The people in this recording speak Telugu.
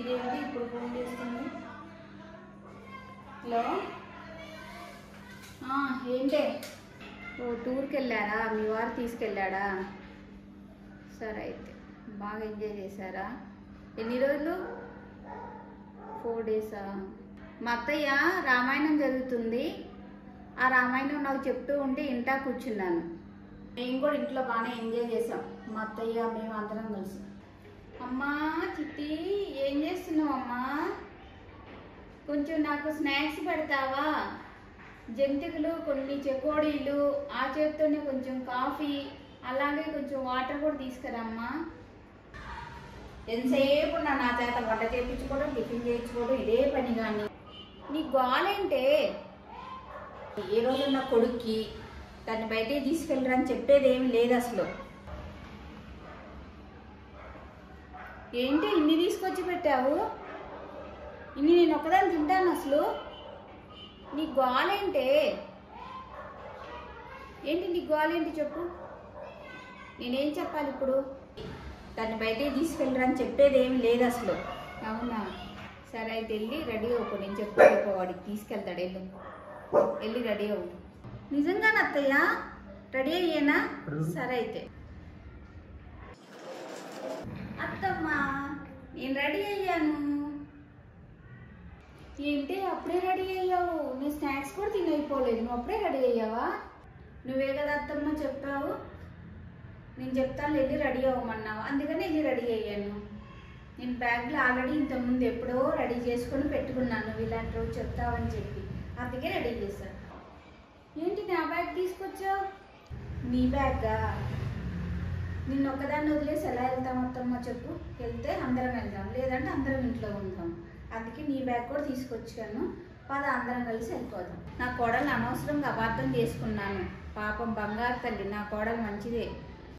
ఇదేంటి ఇప్పుడు ఫోన్ చేస్తుంది? హలో, ఏంటే? ఓ టూర్కి వెళ్ళారా? మీ వారు తీసుకెళ్ళాడా? సరే, అయితే బాగా ఎంజాయ్ చేశారా? ఎన్ని రోజులు? 4 డేసా? మా అత్తయ్య రామాయణం జరుగుతుంది, ఆ రామాయణం నాకు చెప్తూ ఉంటే ఇంటా కూర్చున్నాను. మేము కూడా ఇంట్లో బాగానే ఎంజాయ్ చేసాం, మా అత్తయ్య మేము అందరం కలిసి. అమ్మా చిట్టి, ఏం చేస్తున్నావు అమ్మా? కొంచెం నాకు స్నాక్స్ పెడతావా? జంతికలు, కొన్ని చెకోడీలు, ఆ చేత్తోనే కొంచెం కాఫీ, అలాగే కొంచెం వాటర్ కూడా తీసుకురామ్మా. ఎంతసేపు నా చేత వంట చేయించుకోవడం, టిఫిన్ చేయించుకోవడం ఇదే పని. కానీ నీ గోలేంటే? ఏ రోజు నా కొడుక్కి దాన్ని బయటికి తీసుకెళ్ళరా అని చెప్పేది ఏమి లేదు అసలు. ఏంటి ఇన్ని తీసుకొచ్చి పెట్టావు? ఇన్ని నేను ఒక్కదాన్ని తింటాను అసలు. నీ గోలేంటే? ఏంటి నీ గోలేంటి చెప్పు, నేనేం చెప్పాలి ఇప్పుడు? దాన్ని బయటికి తీసుకెళ్ళరా అని చెప్పేది ఏమి లేదు అసలు. అవునా, సరే అయితే వెళ్ళి రెడీ అవ్వకు, నేను చెప్తాను వాడికి తీసుకెళ్తాడు. వెళ్ళి రెడీ అవ్వు. నిజంగానా అత్తయ్య? రెడీ అయ్యేనా? సరే అయితే. అత్తమ్మా, నేను రెడీ అయ్యాను. ఏంటి అప్పుడే రెడీ అయ్యావు? నేను స్నాక్స్ కూడా తినైపోలేదు, నువ్వు అప్పుడే రెడీ అయ్యావా? నువ్వే కదా అత్తమ్మ చెప్పావు, నేను చెప్తాను వెళ్ళి రెడీ అవ్వమన్నావు, అందుకని వెళ్ళి రెడీ అయ్యాను. నేను బ్యాగ్లో ఆల్రెడీ ఇంతకుముందు ఎప్పుడో రెడీ చేసుకొని పెట్టుకున్నాను, నువ్వు ఇలాంటి రోజు చెప్తావని చెప్పి, అందుకే రెడీ చేశాను. ఏంటి నా బ్యాగ్ తీసుకొచ్చావు? నీ బ్యాగా? నిన్ను ఒక్కదాన్ని వదిలేసి ఎలా వెళ్తాం అత్తమ్మ చెప్పు? వెళ్తే అందరం వెళ్దాం, లేదంటే అందరం ఇంట్లో ఉంటాం. అందుకే నీ బ్యాగ్ కూడా తీసుకొచ్చాను, పద అందరం కలిసి వెళ్ళిపోదాం. నా కోడలు అనవసరంగా అపార్థం చేసుకున్నాను, పాపం బంగారు తల్లి, నా కోడలు మంచిదే.